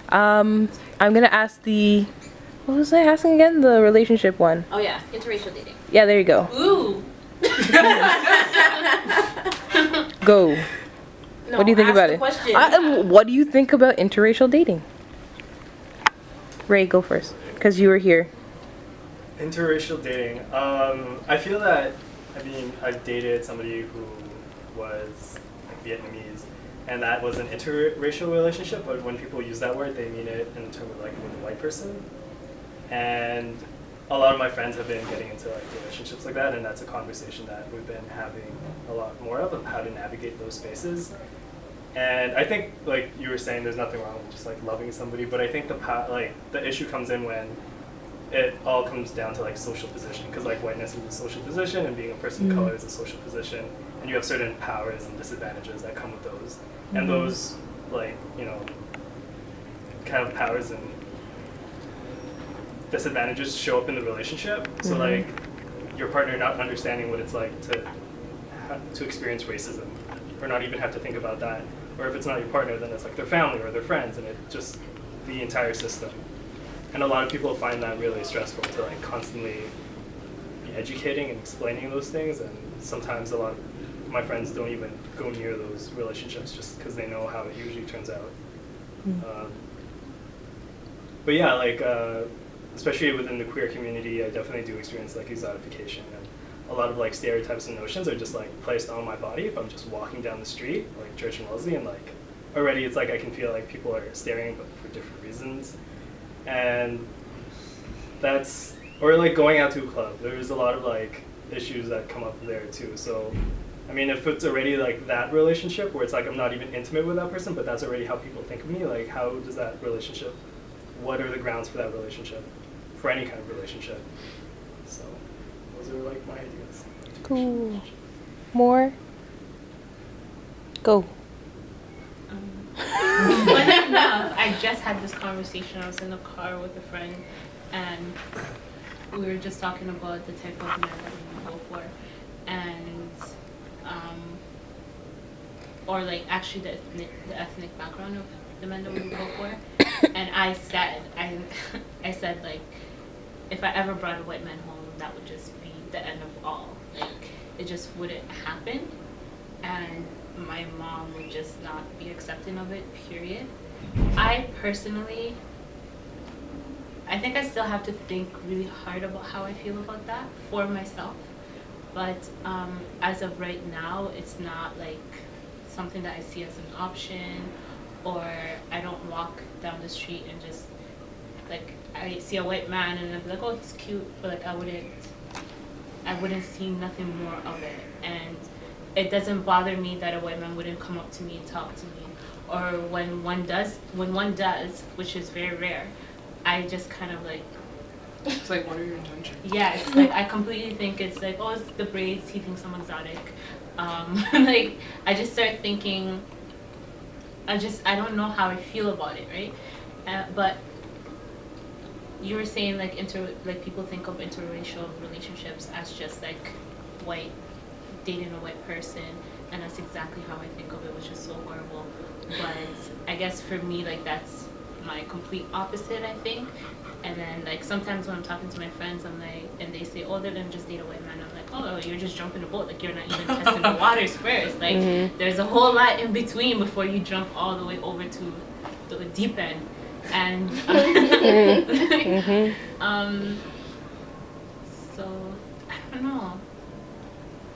I'm gonna ask the. What was I asking again? The relationship one. Oh yeah, interracial dating. Yeah, there you go. Ooh. Go. No, What do you think about it? Question. What do you think about interracial dating? Ray, go first, because you were here. Interracial dating. I feel that, I've dated somebody who was like, Vietnamese, and that was an interracial relationship, but when people use that word, they mean it in terms of like with a white person. And a lot of my friends have been getting into like relationships like that, and that's a conversation that we've been having a lot more of how to navigate those spaces. And I think, like you were saying, there's nothing wrong with just like loving somebody, but I think the issue comes in when it all comes down to like social position, because like whiteness is a social position, and being a person of color is a social position, and you have certain powers and disadvantages that come with those, and those like kind of powers and disadvantages show up in the relationship. So like your partner not understanding what it's like to experience racism, or not even have to think about that. Or if it's not your partner, then it's like their family or their friends, and it just the entire system. And a lot of people find that really stressful to like constantly be educating and explaining those things. And sometimes a lot of my friends don't even go near those relationships just because they know how it usually turns out. But yeah, like especially within the queer community, I definitely do experience like exotification, and a lot of like stereotypes and notions are just like placed on my body if I'm just walking down the street, like Church and Wellesley, and like already it's like I can feel like people are staring, but for different reasons. And that's, or like going out to a club, there's a lot of like issues that come up there too. So I mean, if it's already like that relationship where it's like I'm not even intimate with that person, but that's already how people think of me, like how does that relationship, what are the grounds for that relationship, for any kind of relationship? So those are like my ideas. Cool. More? Go. Funny enough, I just had this conversation. I was in the car with a friend, and we were just talking about the type of men that we go for, and or like actually the ethnic background of the men that we go for. And I said like, if I ever brought a white man home, that would just be the end of all. Like it just wouldn't happen, and my mom would just not be accepting of it, period. I personally, I think I still have to think really hard about how I feel about that for myself. But as of right now, it's not like something that I see as an option, or I don't walk down the street and just, like, I see a white man and I'd be like, oh, it's cute, but like I wouldn't see nothing more of it. And it doesn't bother me that a white man wouldn't come up to me and talk to me, or when one does, which is very rare, I just kind of like. It's like, what are your intentions? Yes, like I completely think it's like, oh, it's the braids. He thinks I'm exotic. Like I just start thinking. I don't know how I feel about it, right? But you were saying like people think of interracial relationships as just like white dating a white person, and that's exactly how I think of it, which is so horrible. But I guess for me, like that's my complete opposite, I think. And then like sometimes when I'm talking to my friends, I'm like, and they say, oh, they're gonna just date a white man. I'm like, oh, you're just jumping the boat. Like you're not even testing the waters first. Like there's a whole lot in between before you jump all the way over to the deep end. And so I don't know.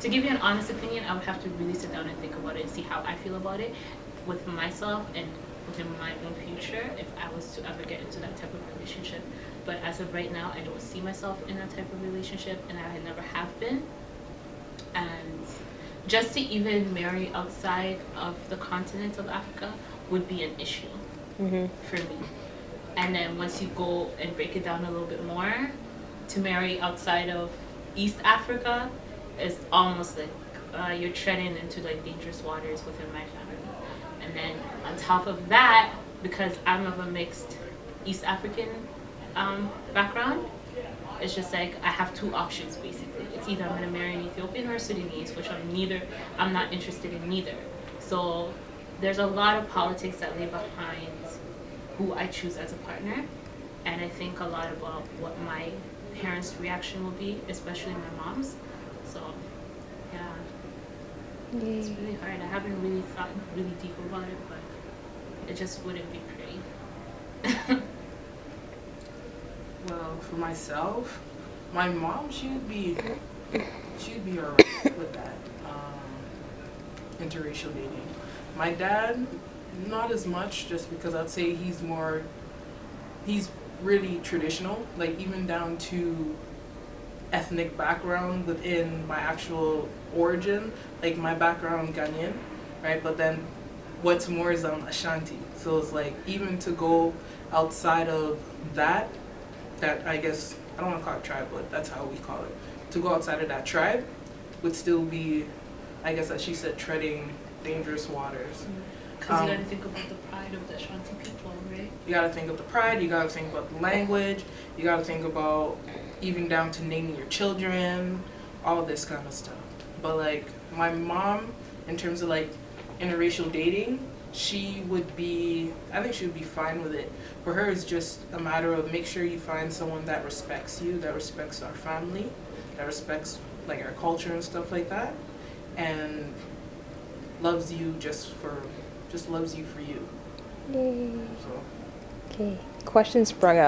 To give you an honest opinion, I would have to really sit down and think about it and see how I feel about it with myself and within my own future if I was to ever get into that type of relationship. But as of right now, I don't see myself in that type of relationship, and I never have been. And just to even marry outside of the continent of Africa would be an issue for me. And then once you go and break it down a little bit more, to marry outside of East Africa is almost like you're treading into like dangerous waters within my family. And then on top of that, because I'm of a mixed East African background, it's just like I have two options basically. It's either I'm gonna marry an Ethiopian or a Sudanese, which I'm not interested in neither. So there's a lot of politics that lay behind who I choose as a partner, and I think a lot about what my parents' reaction will be, especially my mom's. So, yeah, it's really hard. I haven't really thought really deep about it, but it just wouldn't be pretty. Well, for myself, my mom, she'd be alright with that. Interracial dating. My dad, not as much, just because I'd say he's really traditional, like even down to ethnic background within my actual origin, like my background Ghanaian, right? But then what's more is Ashanti. So it's like even to go outside of that I guess, I don't want to call it tribe, but that's how we call it. To go outside of that tribe would still be, I guess as she said, treading dangerous waters. Because you gotta think about the pride of the Ashanti people, right? You gotta think of the pride, you gotta think about the language, you gotta think about even down to naming your children, all this kind of stuff. But like my mom, in terms of like interracial dating, she would be, I think she would be fine with it. For her, it's just a matter of make sure you find someone that respects you, that respects our family, that respects like our culture and stuff like that, and loves you just loves you for you. Yay. So. Okay. Questions sprung up.